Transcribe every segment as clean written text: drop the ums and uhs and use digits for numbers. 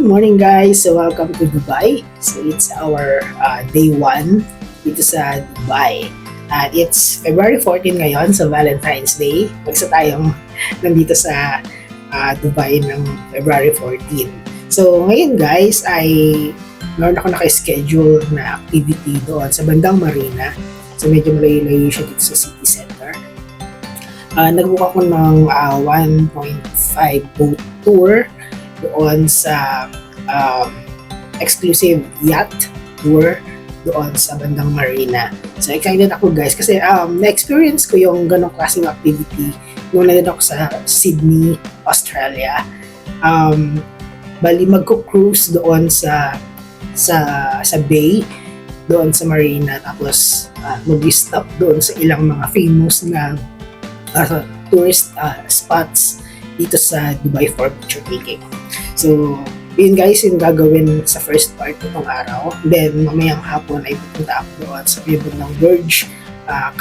morning guys! So welcome to Dubai. So it's our day 1 dito sa Dubai. At it's February 14 ngayon, so Valentine's Day. Magsa tayong nandito sa Dubai ng February 14. So ngayon guys ay meron ako naka-schedule na activity doon sa bandang Marina. So medyo malayo-layo siya dito sa city center. Nag-book ako ng 1.5 boat tour doon sa exclusive yacht tour doon sa bandang Marina. So excited ako guys kasi na-experience ko yung ganong klaseng activity nung nandun ako sa Sydney, Australia. Bali magko-cruise doon sa bay doon sa Marina, tapos mag-stop doon sa ilang mga famous na tourist spots dito sa Dubai for picture taking. So, yun guys, yung gagawin sa first part ng araw. Then, mamayang hapon ay pupunta ako doon sa libot ng Burj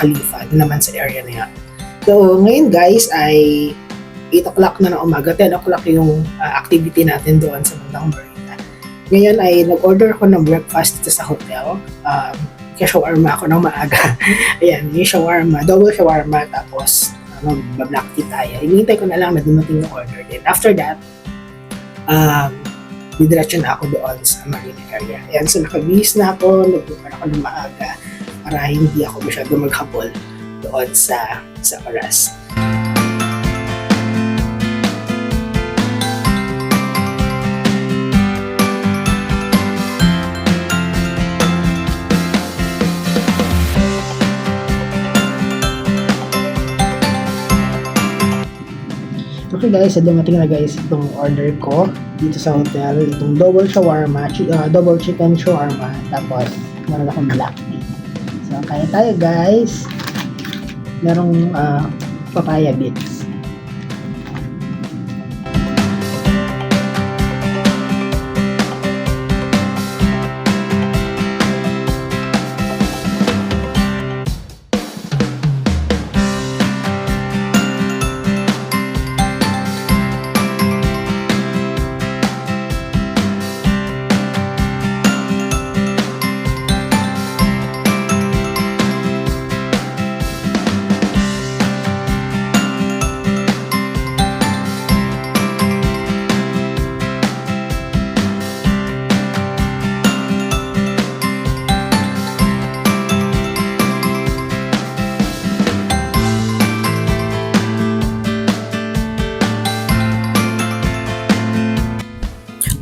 Khalifa, doon naman sa area na yan. So, ngayon guys ay 8 o'clock na ng umaga, 10 o'clock yung activity natin doon sa bandang Marina. Ngayon ay nag-order ako ng breakfast dito sa hotel. Kaya shawarma ako ng maaga. Ayan, yung shawarma, double shawarma, tapos mag-black tea tayo. Hinihintay ko na lang na dumating yung order din. After that, didiretso na ako doon sa Marina area. Ayan, so nakabihis na ako, nag-prepare ako ng maaga para hindi ako masyado maghabol doon sa oras. Okay guys, dumating na guys itong order ko dito sa hotel. Itong double shawarma, double chicken shawarma, tapos meron akong black tea. So kaya tayo guys. Merong papaya bits.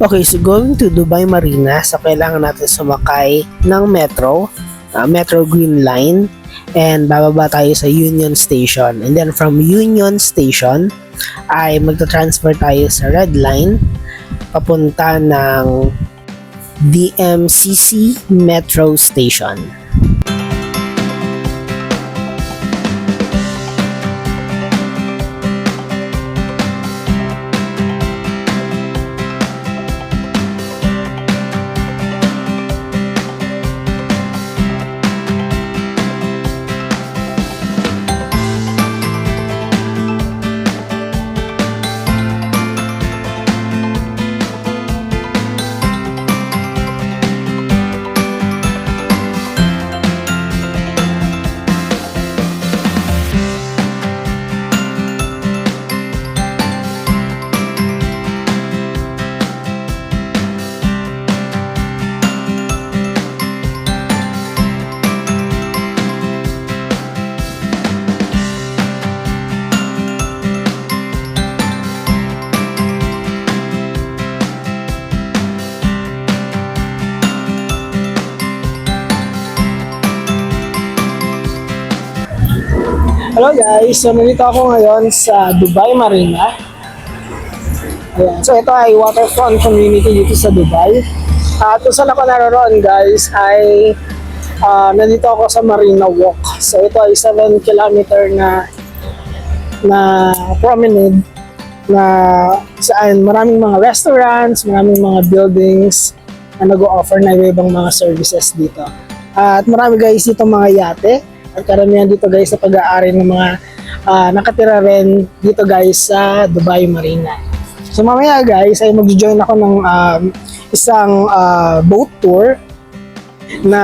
Okay, so going to Dubai Marina, so kailangan natin sumakay ng metro, Metro Green Line, and bababa tayo sa Union Station. And then from Union Station, ay magta-transfer tayo sa Red Line, papunta ng DMCC Metro Station. Hello guys, so nandito ako ngayon sa Dubai Marina. Ayan. So ito ay waterfront community dito sa Dubai. At kung saan ako naroon guys ay nandito ako sa Marina Walk. So ito ay 7 kilometer na promenade na saan maraming mga restaurants, maraming mga buildings na nag-o-offer na ibang mga services dito. At marami guys dito mga yate. At karamihan dito guys sa pag-aari ng mga nakatira rin dito guys sa Dubai Marina. So mamaya guys ay mag-join ako ng isang boat tour na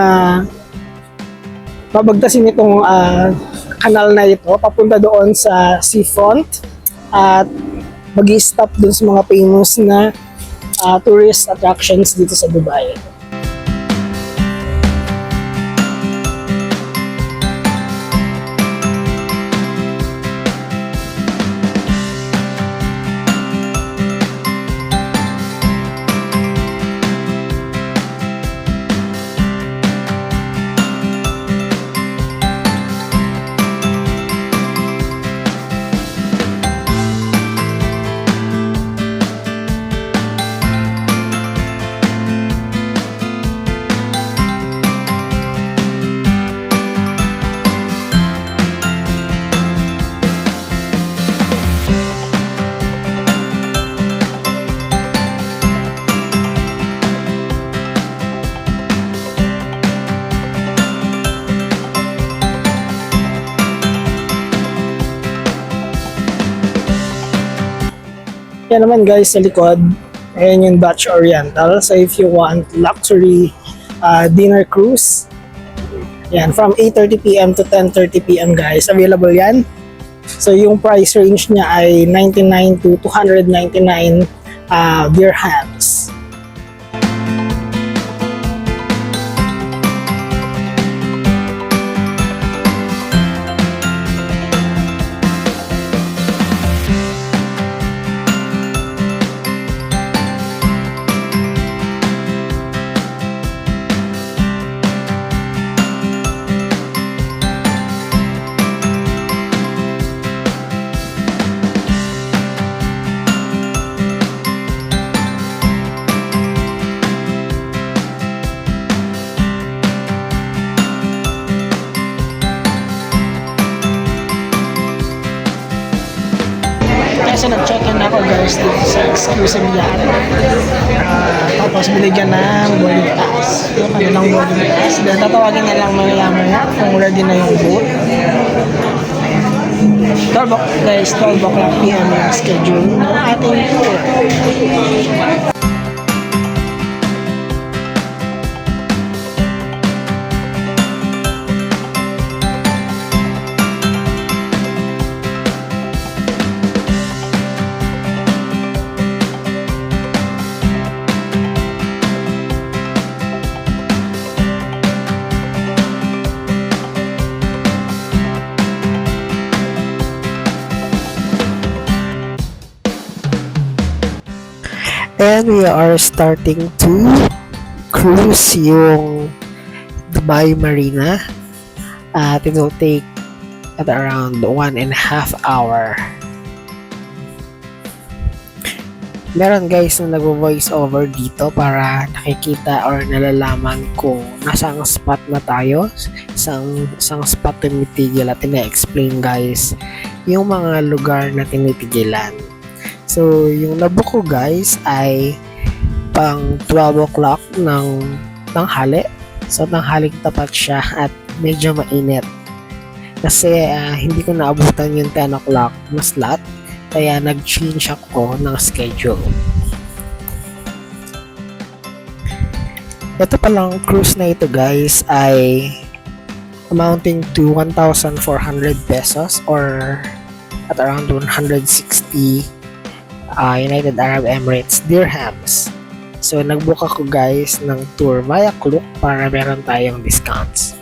babagtasin itong kanal na ito papunta doon sa seafront at mag-stop dun sa mga famous na tourist attractions dito sa Dubai. Yan naman guys sa likod, ayan yung Dutch Oriental. So if you want luxury dinner cruise, yan from 8:30 PM to 10:30 PM guys, available yan. So yung price range niya ay 99 to 299 dirhams. Kasi nag-check-in ako guys dito sa exclusive yacht. Tapos binigyan ng boarding pass. Yung kanilang boarding pass. Then tatawagin na lang maya kung ready na yung boat. 12 o'clock PM yung schedule ng ating tour. And we are starting to cruise yung Dubai Marina. It will take at around 1.5 hours. Meron guys na nag-voice over dito para nakikita or nalalaman kung nasang spot na tayo. Isang spot tinitigil at tina-explain guys yung mga lugar na tinitigilan. So, yung nabook ko guys ay pang 12 o'clock ng tanghali. So, tanghaling tapat siya at medyo mainit. Kasi hindi ko naabutan yung 10 o'clock na slot. Kaya nag-change ako ng schedule. Ito palang cruise na ito guys ay amounting to 1,400 pesos or at around 160 United Arab Emirates dirhams. So nagbook ako guys ng tour via Klook para meron tayong discounts.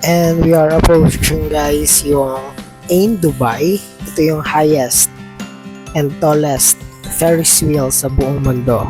And we are approaching guys yung Ain Dubai. Ito yung highest and tallest Ferris wheel sa buong mundo.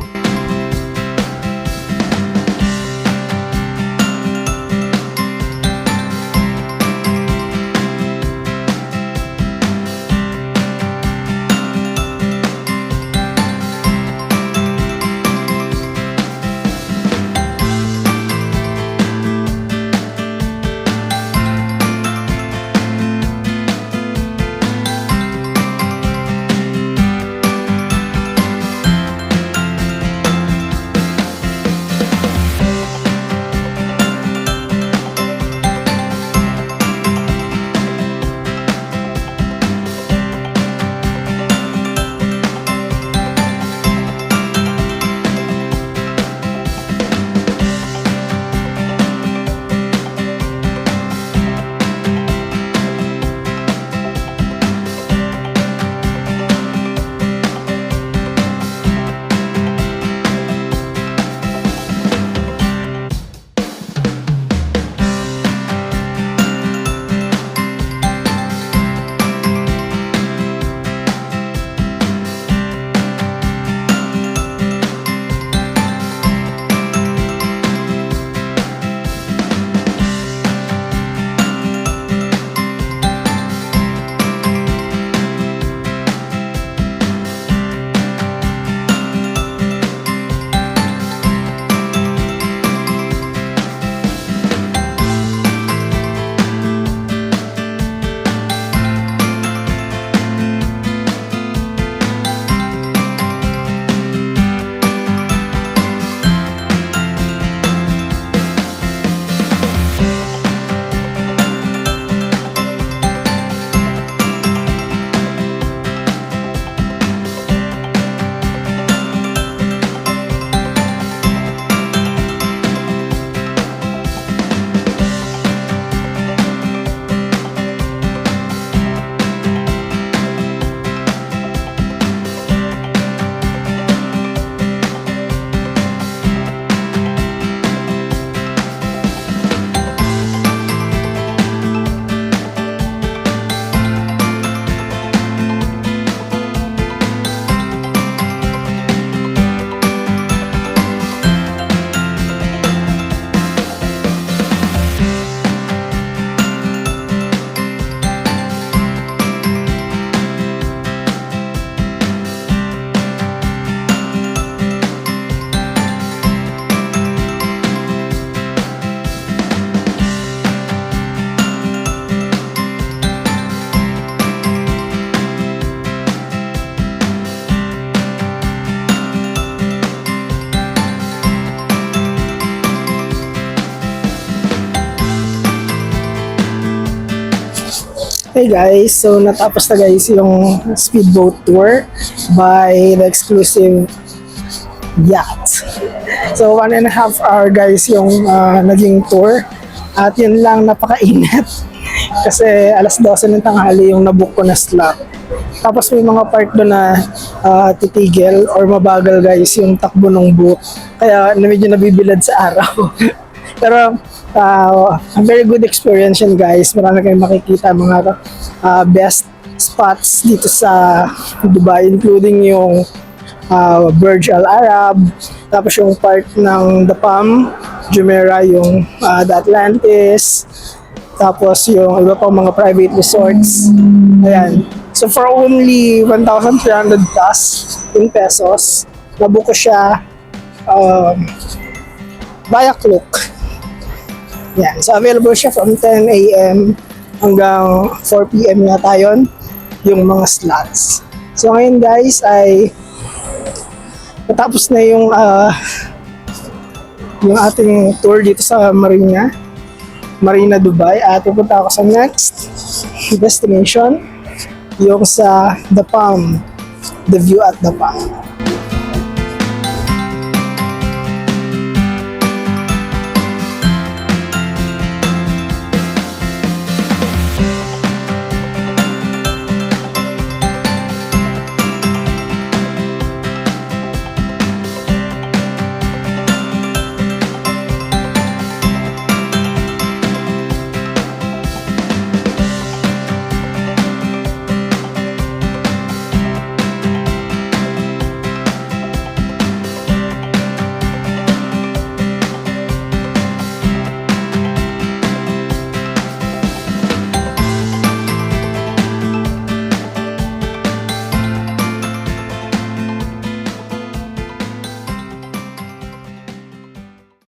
Hey guys, so natapos na guys yung speedboat tour by the exclusive yacht. So 1.5 hour guys yung naging tour at yun lang, napakainit kasi alas 12 ng tanghali yung nabook ko na slot. Tapos may mga part doon na titigil or mabagal guys yung takbo ng boat, kaya medyo nabibilad sa araw. Pero a very good experience yun guys. Marami kayong makikita mga best spots dito sa Dubai, including yung Burj Al Arab, tapos yung part ng The Palm, Jumeirah, yung The Atlantis, tapos yung iba pang mga private resorts. Ayan. So for only 1,300 plus in pesos, nabook ko siya via Klook. Yan. So, available siya from 10 a.m. hanggang 4 p.m. yata yun, yung mga slots. So, ngayon guys ay natapos na yung ating tour dito sa Marina Dubai, at pupunta ako sa next destination, yung sa The Palm, The View at The Palm.